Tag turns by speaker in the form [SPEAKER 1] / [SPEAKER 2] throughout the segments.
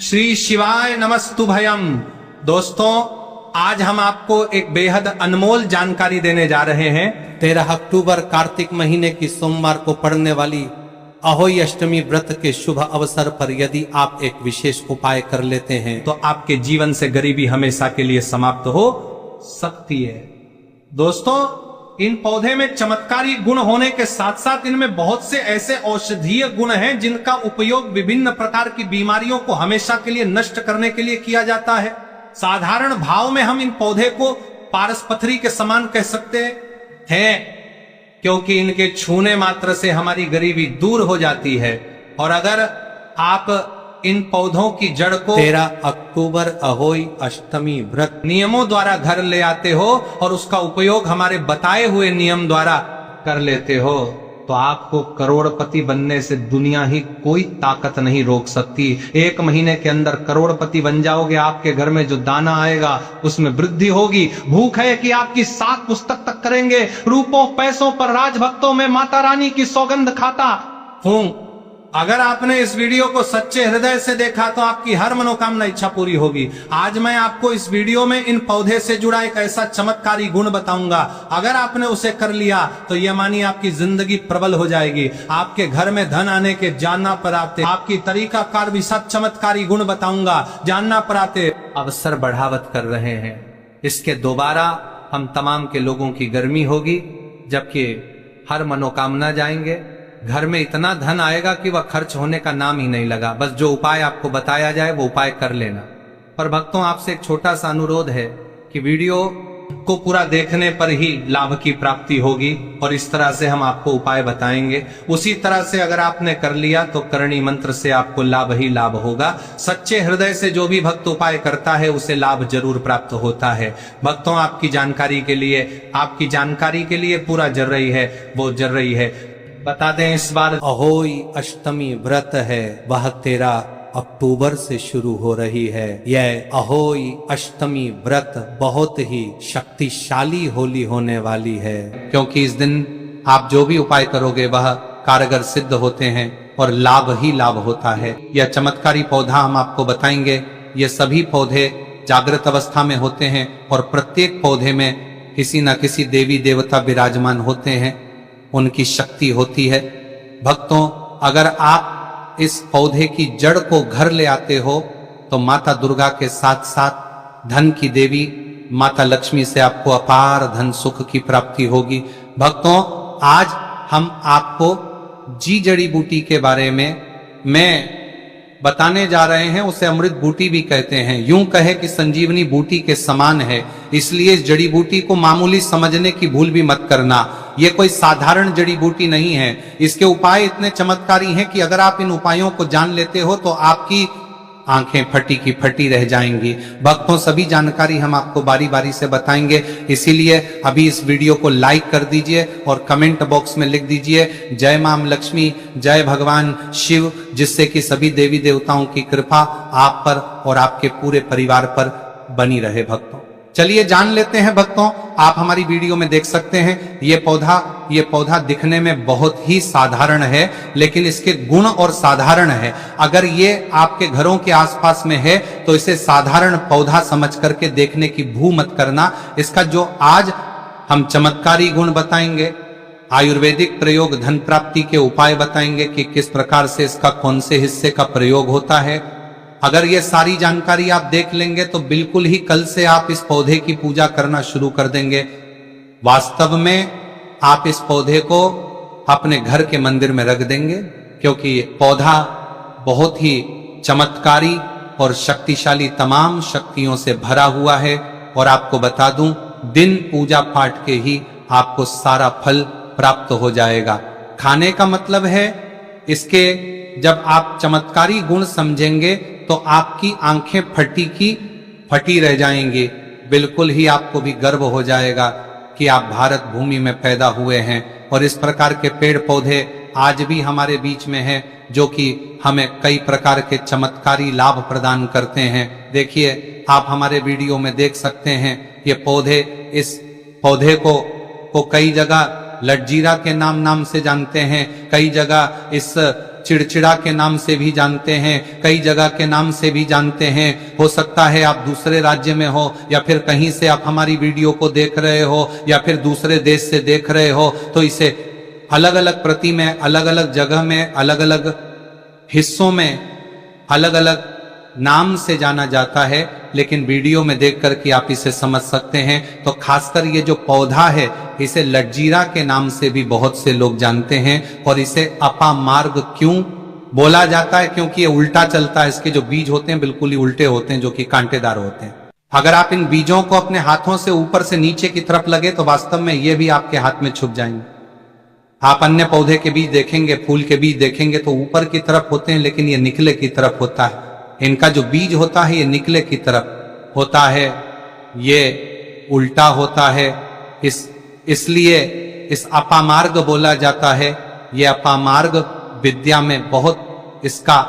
[SPEAKER 1] श्री शिवाय नमस्तुभयम। दोस्तों, आज हम आपको एक बेहद अनमोल जानकारी देने जा रहे हैं। 13 अक्टूबर कार्तिक महीने की सोमवार को पड़ने वाली अहोई अष्टमी व्रत के शुभ अवसर पर यदि आप एक विशेष उपाय कर लेते हैं तो आपके जीवन से गरीबी हमेशा के लिए समाप्त हो सकती है। दोस्तों, इन पौधे में चमत्कारी गुण होने के साथ साथ इनमें बहुत से ऐसे औषधीय गुण हैं जिनका उपयोग विभिन्न प्रकार की बीमारियों को हमेशा के लिए नष्ट करने के लिए किया जाता है। साधारण भाव में हम इन पौधे को पारसपथरी के समान कह सकते हैं, क्योंकि इनके छूने मात्र से हमारी गरीबी दूर हो जाती है। और अगर आप इन पौधों की जड़ को 13 अक्टूबर अहोई अष्टमी व्रत नियमों द्वारा घर ले आते हो और उसका उपयोग हमारे बताए हुए नियम द्वारा कर लेते हो तो आपको करोड़पति बनने से दुनिया ही कोई ताकत नहीं रोक सकती। 1 महीने के अंदर करोड़पति बन जाओगे। आपके घर में जो दाना आएगा उसमें वृद्धि होगी। भूख है कि आपकी 7 पुस्तक तक करेंगे। रूपों पैसों पर राजभक्तों में माता रानी की सौगंध खाता हूं। अगर आपने इस वीडियो को सच्चे हृदय से देखा तो आपकी हर मनोकामना इच्छा पूरी होगी। आज मैं आपको इस वीडियो में इन पौधे से जुड़ा एक ऐसा चमत्कारी गुण बताऊंगा। अगर आपने उसे कर लिया तो यह मानिए आपकी जिंदगी प्रबल हो जाएगी। आपके घर में धन आने के जानना पराते आपकी तरीका कार भी सब चमत्कारी गुण बताऊंगा। जानना पराते अवसर बढ़ावत कर रहे हैं। इसके दोबारा हम तमाम के लोगों की गर्मी होगी, जबकि हर मनोकामना जाएंगे। घर में इतना धन आएगा कि वह खर्च होने का नाम ही नहीं लगा। बस जो उपाय आपको बताया जाए वो उपाय कर लेना। पर भक्तों, आपसे एक छोटा सा अनुरोध है कि वीडियो को पूरा देखने पर ही लाभ की प्राप्ति होगी और इस तरह से हम आपको उपाय बताएंगे। उसी तरह से अगर आपने कर लिया तो करणी मंत्र से आपको लाभ ही लाभ होगा। सच्चे हृदय से जो भी भक्त उपाय करता है उसे लाभ जरूर प्राप्त होता है। भक्तों, आपकी जानकारी के लिए पूरा जर्रई है, वो जर्रई है। बता दें, इस बार अहोई अष्टमी व्रत है, वह 13 अक्टूबर से शुरू हो रही है। यह अहोई अष्टमी व्रत बहुत ही शक्तिशाली होली होने वाली है, क्योंकि इस दिन आप जो भी उपाय करोगे वह कारगर सिद्ध होते हैं और लाभ ही लाभ होता है। यह चमत्कारी पौधा हम आपको बताएंगे। ये सभी पौधे जागृत अवस्था में होते हैं और प्रत्येक पौधे में किसी न किसी देवी देवता विराजमान होते हैं, उनकी शक्ति होती है। भक्तों, अगर आप इस पौधे की जड़ को घर ले आते हो तो माता दुर्गा के साथ साथ धन की देवी माता लक्ष्मी से आपको अपार धन सुख की प्राप्ति होगी। भक्तों, आज हम आपको जी जड़ी बूटी के बारे में बताने जा रहे हैं। उसे अमृत बूटी भी कहते हैं। यूं कहे कि संजीवनी बूटी के समान है, इसलिए इस जड़ी बूटी को मामूली समझने की भूल भी मत करना। ये कोई साधारण जड़ी बूटी नहीं है। इसके उपाय इतने चमत्कारी हैं कि अगर आप इन उपायों को जान लेते हो तो आपकी आंखें फटी की फटी रह जाएंगी। भक्तों, सभी जानकारी हम आपको बारी बारी से बताएंगे, इसीलिए अभी इस वीडियो को लाइक कर दीजिए और कमेंट बॉक्स में लिख दीजिए जय मां लक्ष्मी, जय भगवान शिव, जिससे कि सभी देवी देवताओं की कृपा आप पर और आपके पूरे परिवार पर बनी रहे। भक्तों, चलिए जान लेते हैं। भक्तों, आप हमारी वीडियो में देख सकते हैं ये पौधा दिखने में बहुत ही साधारण है, लेकिन इसके गुण और साधारण है। अगर ये आपके घरों के आसपास में है तो इसे साधारण पौधा समझ करके देखने की भू मत करना। इसका जो आज हम चमत्कारी गुण बताएंगे, आयुर्वेदिक प्रयोग, धन प्राप्ति के उपाय बताएंगे कि किस प्रकार से इसका कौन से हिस्से का प्रयोग होता है। अगर ये सारी जानकारी आप देख लेंगे तो बिल्कुल ही कल से आप इस पौधे की पूजा करना शुरू कर देंगे। वास्तव में आप इस पौधे को अपने घर के मंदिर में रख देंगे, क्योंकि ये पौधा बहुत ही चमत्कारी और शक्तिशाली, तमाम शक्तियों से भरा हुआ है। और आपको बता दूं, दिन पूजा पाठ के ही आपको सारा फल प्राप्त हो जाएगा। खाने का मतलब है, इसके जब आप चमत्कारी गुण समझेंगे तो आपकी आंखें फटी की फटी रह जाएंगी। बिल्कुल ही आपको भी गर्व हो जाएगा कि आप भारत भूमि में पैदा हुए हैं। और इस प्रकार के पेड़ पौधे आज भी हमारे बीच में हैं, जो कि हमें कई प्रकार के चमत्कारी लाभ प्रदान करते हैं। देखिए, आप हमारे वीडियो में देख सकते हैं ये पौधे, इस पौधे को कई जगह लटजीरा के नाम से जानते हैं, कई जगह इस चिड़चिड़ा के नाम से भी जानते हैं, कई जगह के नाम से भी जानते हैं। हो सकता है आप दूसरे राज्य में हो, या फिर कहीं से आप हमारी वीडियो को देख रहे हो, या फिर दूसरे देश से देख रहे हो, तो इसे अलग अलग प्रति में, अलग अलग जगह में, अलग अलग हिस्सों में अलग अलग नाम से जाना जाता है। लेकिन वीडियो में देख करके आप इसे समझ सकते हैं। तो खासकर ये जो पौधा है, इसे लटजीरा के नाम से भी बहुत से लोग जानते हैं। और इसे अपामार्ग क्यों बोला जाता है? क्योंकि ये उल्टा चलता है। इसके जो बीज होते हैं बिल्कुल ही उल्टे होते हैं, जो कि कांटेदार होते हैं। अगर आप इन बीजों को अपने हाथों से ऊपर से नीचे की तरफ लगे तो वास्तव में ये भी आपके हाथ में छुप जाएंगे। आप अन्य पौधे के बीज देखेंगे, फूल के बीज देखेंगे तो ऊपर की तरफ होते हैं, लेकिन ये निकले की तरफ होता है। इनका जो बीज होता है ये निकले की तरफ होता है, ये उल्टा होता है। इसलिए इस अपामार्ग बोला जाता है। ये अपामार्ग विद्या में बहुत इसका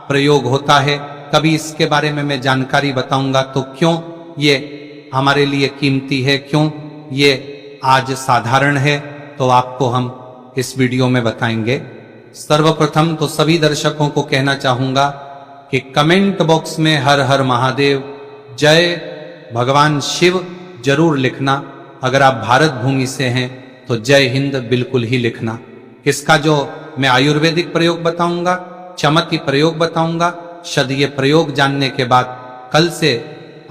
[SPEAKER 1] प्रयोग होता है। कभी इसके बारे में मैं जानकारी बताऊंगा। तो क्यों ये हमारे लिए कीमती है, क्यों ये आज साधारण है, तो आपको हम इस वीडियो में बताएंगे। सर्वप्रथम तो सभी दर्शकों को कहना चाहूंगा कि कमेंट बॉक्स में हर हर महादेव, जय भगवान शिव जरूर लिखना। अगर आप भारत भूमि से हैं तो जय हिंद बिल्कुल ही लिखना। इसका जो मैं आयुर्वेदिक प्रयोग बताऊंगा, चमकी प्रयोग बताऊंगा, शद ये प्रयोग जानने के बाद कल से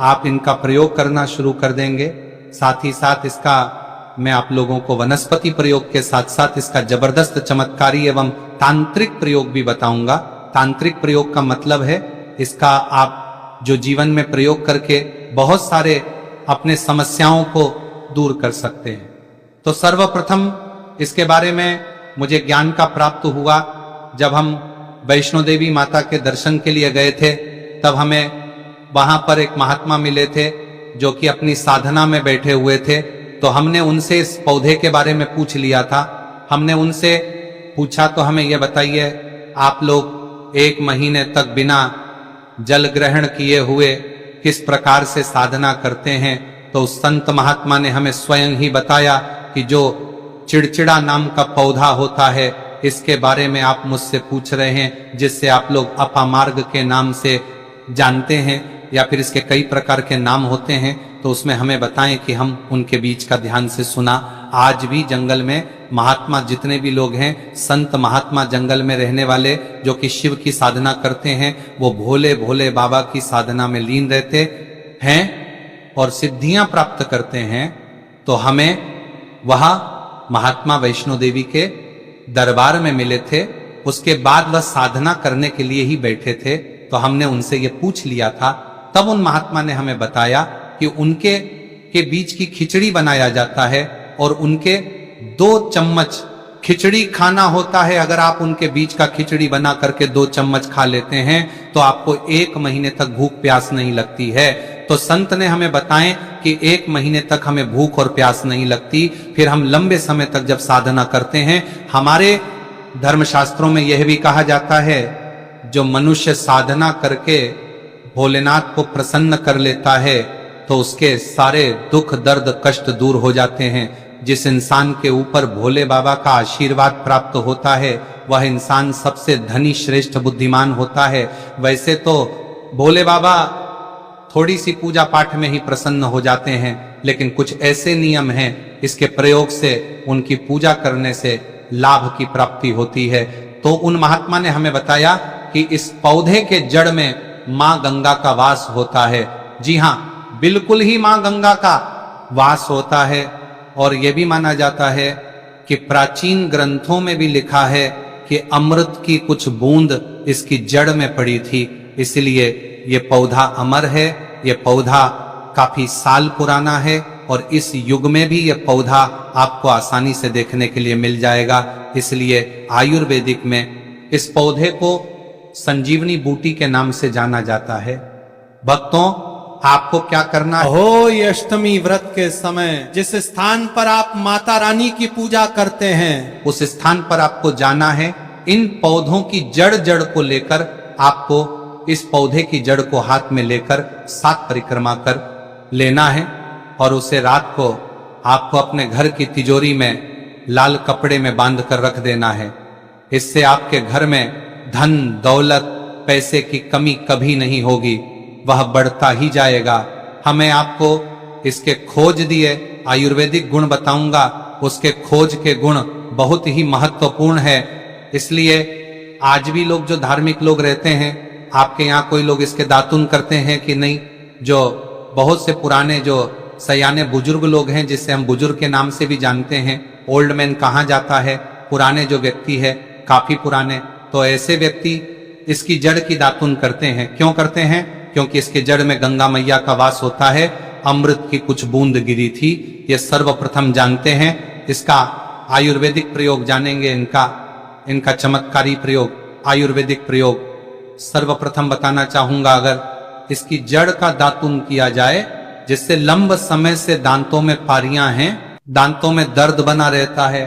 [SPEAKER 1] आप इनका प्रयोग करना शुरू कर देंगे। साथ ही साथ इसका मैं आप लोगों को वनस्पति प्रयोग के साथ साथ इसका जबरदस्त चमत्कारी एवं तांत्रिक प्रयोग भी बताऊंगा। तांत्रिक प्रयोग का मतलब है इसका आप जो जीवन में प्रयोग करके बहुत सारे अपने समस्याओं को दूर कर सकते हैं। तो सर्वप्रथम इसके बारे में मुझे ज्ञान का प्राप्त हुआ जब हम वैष्णो देवी माता के दर्शन के लिए गए थे। तब हमें वहां पर एक महात्मा मिले थे जो कि अपनी साधना में बैठे हुए थे। तो हमने उनसे इस पौधे के बारे में पूछ लिया था। हमने उनसे पूछा तो हमें यह बताइए, आप लोग 1 महीने तक बिना जल ग्रहण किए हुए किस प्रकार से साधना करते हैं? तो उस संत महात्मा ने हमें स्वयं ही बताया कि जो चिड़चिड़ा नाम का पौधा होता है, इसके बारे में आप मुझसे पूछ रहे हैं, जिससे आप लोग अपामार्ग के नाम से जानते हैं, या फिर इसके कई प्रकार के नाम होते हैं। तो उसमें हमें बताएं कि हम उनके बीच का ध्यान से सुना। आज भी जंगल में महात्मा जितने भी लोग हैं, संत महात्मा जंगल में रहने वाले जो कि शिव की साधना करते हैं, वो भोले भोले बाबा की साधना में लीन रहते हैं और सिद्धियां प्राप्त करते हैं। तो हमें वह महात्मा वैष्णो देवी के दरबार में मिले थे। उसके बाद वह साधना करने के लिए ही बैठे थे। तो हमने उनसे ये पूछ लिया था। तब उन महात्मा ने हमें बताया कि उनके के बीच की खिचड़ी बनाया जाता है और उनके 2 चम्मच खिचड़ी खाना होता है। अगर आप उनके बीच का खिचड़ी बना करके 2 चम्मच खा लेते हैं तो आपको 1 महीने तक भूख प्यास नहीं लगती है। तो संत ने हमें बताएं कि 1 महीने तक हमें भूख और प्यास नहीं लगती। फिर हम लंबे समय तक जब साधना करते हैं, हमारे धर्मशास्त्रों में यह भी कहा जाता है, जो मनुष्य साधना करके भोलेनाथ को प्रसन्न कर लेता है तो उसके सारे दुख दर्द कष्ट दूर हो जाते हैं। जिस इंसान के ऊपर भोले बाबा का आशीर्वाद प्राप्त होता है, वह इंसान सबसे धनी श्रेष्ठ बुद्धिमान होता है। वैसे तो भोले बाबा थोड़ी सी पूजा पाठ में ही प्रसन्न हो जाते हैं, लेकिन कुछ ऐसे नियम हैं, इसके प्रयोग से, उनकी पूजा करने से लाभ की प्राप्ति होती है। तो उन महात्मा ने हमें बताया कि इस पौधे के जड़ में मां गंगा का वास होता है। जी हां, बिल्कुल ही मां गंगा का वास होता है। और यह भी माना जाता है कि प्राचीन ग्रंथों में भी लिखा है कि अमृत की कुछ बूंद इसकी जड़ में पड़ी थी। इसलिए ये पौधा अमर है। ये पौधा काफी साल पुराना है और इस युग में भी यह पौधा आपको आसानी से देखने के लिए मिल जाएगा। इसलिए आयुर्वेदिक में इस पौधे को संजीवनी बूटी के नाम से जाना जाता है। भक्तों, आपको क्या करना है? हो ये अष्टमी व्रत के समय जिस स्थान पर आप माता रानी की पूजा करते हैं, उस स्थान पर आपको जाना है। इन पौधों की जड़ को लेकर आपको इस पौधे की जड़ को हाथ में लेकर 7 परिक्रमा कर लेना है और उसे रात को आपको अपने घर की तिजोरी में लाल कपड़े में बांध कर रख देना है। इससे आपके घर में धन दौलत पैसे की कमी कभी नहीं होगी, वह बढ़ता ही जाएगा। हमें आपको इसके खोज दिए आयुर्वेदिक गुण बताऊंगा, उसके खोज के गुण बहुत ही महत्वपूर्ण है। इसलिए आज भी लोग जो धार्मिक लोग रहते हैं, आपके यहाँ कोई लोग इसके दातुन करते हैं कि नहीं? जो बहुत से पुराने जो सयाने बुजुर्ग लोग हैं, जिससे हम बुजुर्ग के नाम से भी जानते हैं, ओल्ड मैन कहा जाता है, पुराने जो व्यक्ति है काफी पुराने, तो ऐसे व्यक्ति इसकी जड़ की दातुन करते हैं। क्यों करते हैं? क्योंकि इसके जड़ में गंगा मैया का वास होता है, अमृत की कुछ बूंद गिरी थी, ये सर्वप्रथम जानते हैं। इसका आयुर्वेदिक प्रयोग जानेंगे, इनका चमत्कारी प्रयोग, आयुर्वेदिक प्रयोग सर्वप्रथम बताना चाहूंगा। अगर इसकी जड़ का दातुन किया जाए, जिससे लंब समय से दांतों में पारियां हैं, दांतों में दर्द बना रहता है,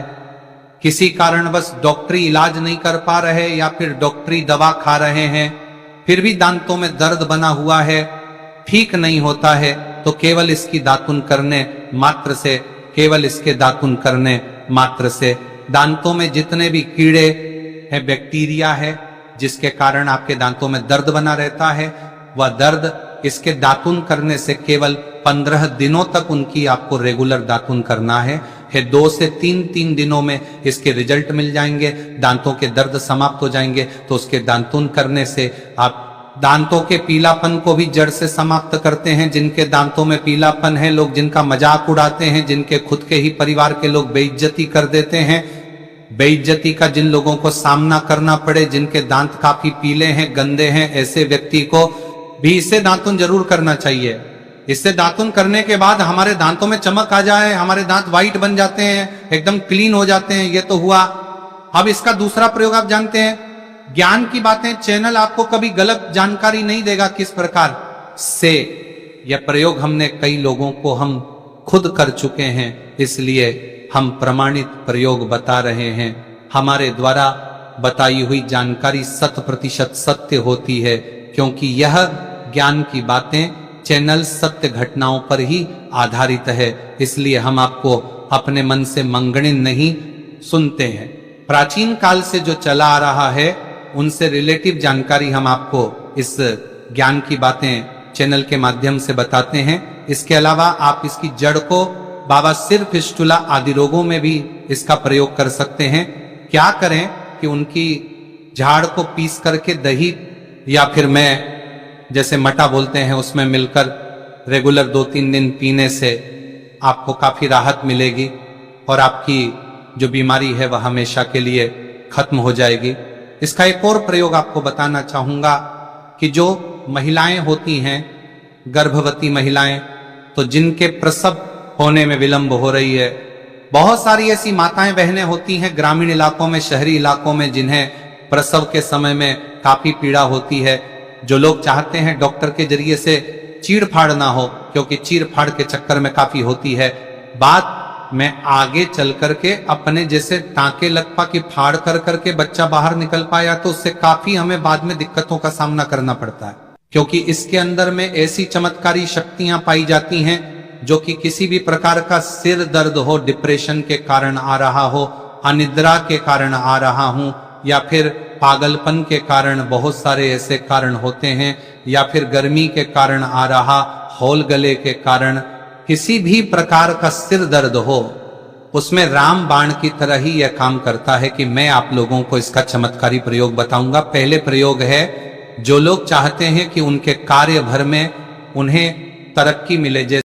[SPEAKER 1] किसी कारणवश डॉक्टरी इलाज नहीं कर पा रहे या फिर डॉक्टरी दवा खा रहे हैं, फिर भी दांतों में दर्द बना हुआ है, ठीक नहीं होता है, तो केवल इसकी दातुन करने मात्र से, केवल इसके दातुन करने मात्र से दांतों में जितने भी कीड़े हैं, बैक्टीरिया है, जिसके कारण आपके दांतों में दर्द बना रहता है, वह दर्द इसके दातुन करने से केवल 15 दिनों तक उनकी आपको रेगुलर दातुन करना है। 2 से 3 दिनों में इसके रिजल्ट मिल जाएंगे, दांतों के दर्द समाप्त हो जाएंगे। तो उसके दातुन करने से आप दांतों के पीलापन को भी जड़ से समाप्त करते हैं। जिनके दांतों में पीलापन है, लोग जिनका मजाक उड़ाते हैं, जिनके खुद के ही परिवार के लोग बेइज्जती कर देते हैं, बेइज्जती का जिन लोगों को सामना करना पड़े, जिनके दांत काफी पीले हैं, गंदे हैं, ऐसे व्यक्ति को भी इससे दातुन जरूर करना चाहिए। इससे दातुन करने के बाद हमारे दांतों में चमक आ जाए, हमारे दांत व्हाइट बन जाते हैं, एकदम क्लीन हो जाते हैं। ये तो हुआ। अब इसका दूसरा प्रयोग आप जानते हैं, ज्ञान की बातें चैनल आपको कभी गलत जानकारी नहीं देगा किस प्रकार से। यह प्रयोग हमने कई लोगों को हम खुद कर चुके हैं, इसलिए हम प्रमाणित प्रयोग बता रहे हैं। हमारे द्वारा बताई हुई जानकारी 100% सत्य होती है, क्योंकि यह ज्ञान की बातें चैनल सत्य घटनाओं पर ही आधारित है। इसलिए हम आपको अपने मन से मंगणिन नहीं सुनते हैं। प्राचीन काल से जो चला आ रहा है, उनसे रिलेटिव जानकारी हम आपको इस ज्ञान की बातें चैनल के माध्यम से बताते हैं। इसके अलावा आप इसकी जड़ को बाबा सिर फिस्टुला आदि रोगों में भी इसका प्रयोग कर सकते हैं। क्या करें कि उनकी झाड़ को पीस करके दही या फिर मैं जैसे मटा बोलते हैं उसमें मिलकर रेगुलर 2-3 दिन पीने से आपको काफी राहत मिलेगी और आपकी जो बीमारी है वह हमेशा के लिए खत्म हो जाएगी। इसका एक और प्रयोग आपको बताना चाहूंगा कि जो महिलाएं होती हैं, गर्भवती महिलाएं, तो जिनके प्रसव होने में विलंब हो रही है, बहुत सारी ऐसी माताएं बहनें होती हैं ग्रामीण इलाकों में, शहरी इलाकों में, जिन्हें प्रसव के समय में काफी पीड़ा होती है। जो लोग चाहते हैं डॉक्टर के जरिए से चीड़ फाड़ ना हो, क्योंकि चीड़ फाड़ के चक्कर में काफी होती है। बात मैं आगे चल करके अपने जैसे टांके लगपा की फाड़ कर करके बच्चा बाहर निकल पाया, तो उससे काफी हमें बाद में दिक्कतों का सामना करना पड़ता है, क्योंकि इसके अंदर में ऐसी चमत्कारी शक्तियां पाई जाती हैं जो कि किसी भी प्रकार का सिर दर्द हो, डिप्रेशन के कारण आ रहा हो, अनिद्रा के कारण आ रहा हूं, या फिर पागलपन के कारण, बहुत सारे ऐसे कारण होते हैं, या फिर गर्मी के कारण आ रहा, हौल गले के कारण, किसी भी प्रकार का सिर दर्द हो, उसमें राम बाण की तरह ही यह काम करता है कि मैं आप लोगों को इसका चमत्कारी प्रयोग बताऊंगा। पहले प्रयोग है, जो लोग चाहते हैं कि उनके कार्य भर में उन्हें तरक्की मिले, जैसे